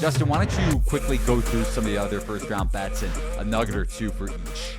Justin, why don't you quickly go through some of the other first-round bets and a nugget or two for each?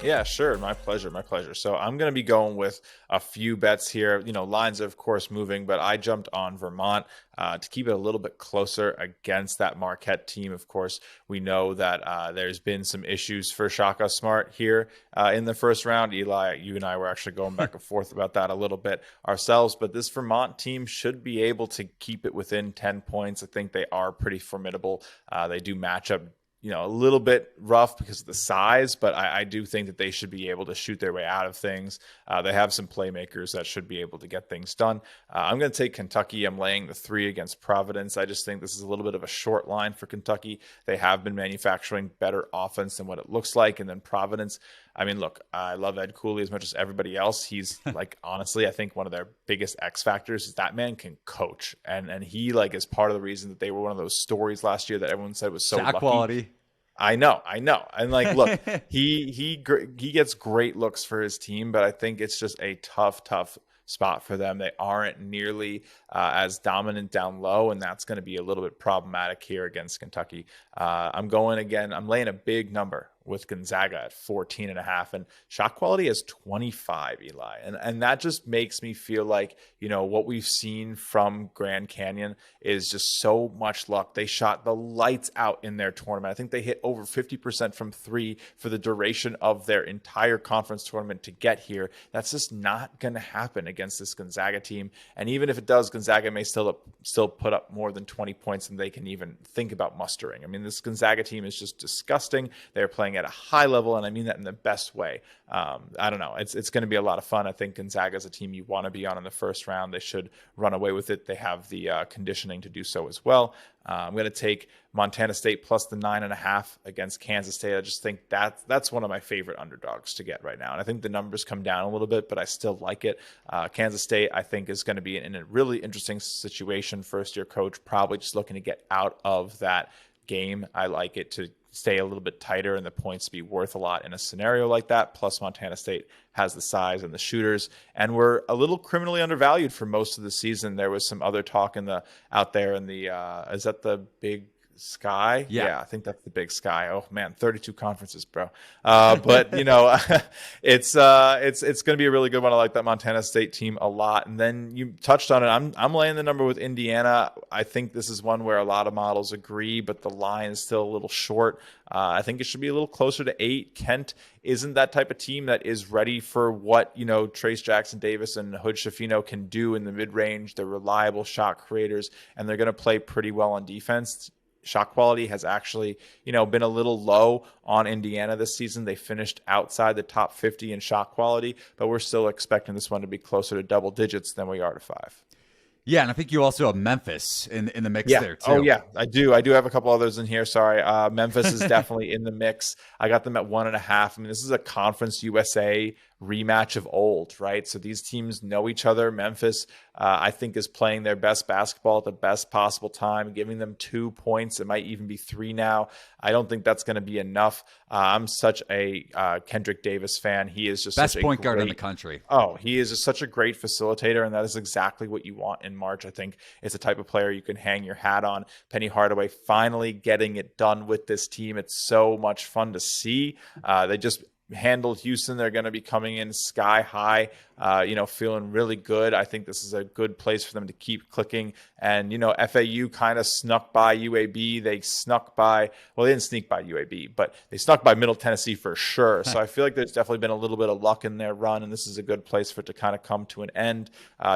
Yeah, sure. My pleasure. My pleasure. So I'm going to be going with a few bets here. Lines are, of course, moving, but I jumped on Vermont to keep it a little bit closer against that Marquette team. Of course, we know that there's been some issues for Shaka Smart here in the first round. Eli, you and I were actually going back and forth about that a little bit ourselves, but this Vermont team should be able to keep it within 10 points. I think they are pretty formidable. They do match up a little bit rough because of the size, but I do think that they should be able to shoot their way out of things. They have some playmakers that should be able to get things done. I'm going to take Kentucky. I'm laying the 3 against Providence. I just think this is a little bit of a short line for Kentucky. They have been manufacturing better offense than what it looks like. And then Providence, I mean, look, I love Ed Cooley as much as everybody else. He's honestly, I think one of their biggest X factors is that man can coach. And he is part of the reason that they were one of those stories last year that everyone said was so Shot lucky. quality. I know. And look, he gets great looks for his team, but I think it's just a tough spot for them. They aren't nearly as dominant down low, and that's going to be a little bit problematic here against Kentucky. I'm laying a big number with Gonzaga at 14.5, and shot quality is 25, Eli. And that just makes me feel like, what we've seen from Grand Canyon is just so much luck. They shot the lights out in their tournament. I think they hit over 50% from 3 for the duration of their entire conference tournament to get here. That's just not going to happen against this Gonzaga team. And even if it does, Gonzaga may still put up more than 20 points than they can even think about mustering. I mean, this Gonzaga team is just disgusting. They're playing at a high level, and I mean that in the best way. I don't know. It's going to be a lot of fun. I think Gonzaga is a team you want to be on in the first round. They should run away with it. They have the conditioning to do so as well. I'm going to take Montana State plus the 9.5 against Kansas State. I just think that's one of my favorite underdogs to get right now. And I think the numbers come down a little bit, but I still like it. Kansas State, I think, is going to be in a really interesting situation. First-year coach, probably just looking to get out of that game. I like it to stay a little bit tighter and the points to be worth a lot in a scenario like that. Plus, Montana State has the size and the shooters, and we're a little criminally undervalued for most of the season. There was some other talk out there in the is that the Big Sky? Yeah, I think that's the Big Sky. Oh man, 32 conferences, bro. But it's going to be a really good one. I like that Montana State team a lot. And then you touched on it. I'm laying the number with Indiana. I think this is one where a lot of models agree, but the line is still a little short. I think it should be a little closer to 8. Kent isn't that type of team that is ready for what, Trace Jackson Davis and Hood Schifino can do in the mid-range. They're reliable shot creators, and they're going to play pretty well on defense. Shot quality has actually, been a little low on Indiana this season. They finished outside the top 50 in shot quality, but we're still expecting this one to be closer to double digits than we are to 5. Yeah, and I think you also have Memphis in the mix there too. Oh yeah, I do. I do have a couple others in here. Sorry, Memphis is definitely in the mix. I got them at 1.5. I mean, this is a Conference USA rematch of old, right? So these teams know each other. Memphis, I think, is playing their best basketball at the best possible time, giving them 2 points. It might even be 3 now. I don't think that's going to be enough. I'm such a Kendrick Davis fan. He is just best such point guard in the country. Oh, he is just such a great facilitator, and that is exactly what you want in March. I think it's the type of player you can hang your hat on. Penny Hardaway finally getting it done with this team. It's so much fun to see. They just handled Houston. They're going to be coming in sky high, feeling really good. I think this is a good place for them to keep clicking. And, FAU kind of snuck by UAB. They didn't sneak by UAB, but they snuck by Middle Tennessee for sure. So I feel like there's definitely been a little bit of luck in their run, and this is a good place for it to kind of come to an end.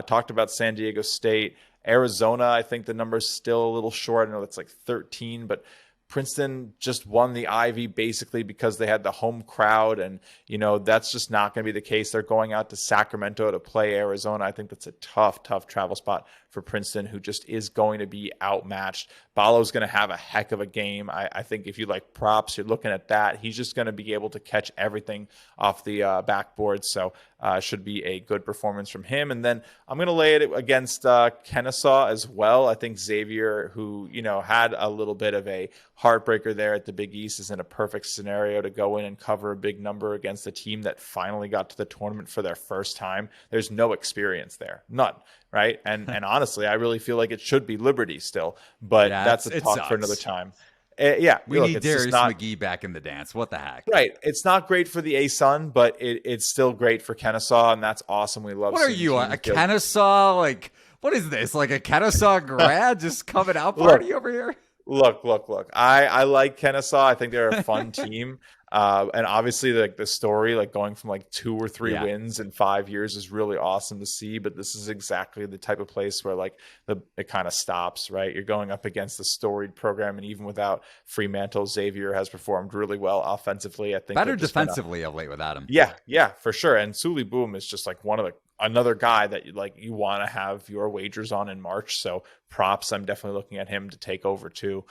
Talked about San Diego State. Arizona, I think the number's still a little short. I know that's like 13, but Princeton just won the Ivy basically because they had the home crowd, and that's just not going to be the case. They're going out to Sacramento to play Arizona. I think that's a tough travel spot for Princeton, who just is going to be outmatched. Ballo's going to have a heck of a game. I think if you like props, you're looking at that. He's just going to be able to catch everything off the backboard. So should be a good performance from him. And then I'm going to lay it against Kennesaw as well. I think Xavier, who, had a little bit of a heartbreaker there at the Big East, is in a perfect scenario to go in and cover a big number against a team that finally got to the tournament for their first time. There's no experience there. None. right? And honestly, I really feel like it should be Liberty still, but Yeah, that's a it talk sucks. for another time. Yeah, We look, need it's just Darius not McGee back in the dance. What the heck? right. It's not great for the ASUN, but it's still great for Kennesaw, and that's awesome. We love. What are seeing you, a teams Kennesaw? Like, what is this? Like a Kennesaw grad just coming out party over here? Look. I like Kennesaw. I think they're a fun team. And obviously like the story, like going from like 2 or 3 wins in 5 years is really awesome to see. But this is exactly the type of place where like it kind of stops, right? You're going up against the storied program. And even without Fremantle, Xavier has performed really well offensively. I think better defensively of late without him. Yeah, for sure. And Suli Boom is just like another guy that you want to have your wagers on in March. So props, I'm definitely looking at him to take over too.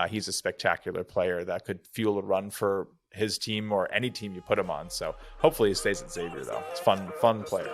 He's a spectacular player that could fuel a run for his team or any team you put him on. So hopefully he stays at Xavier though. It's fun player.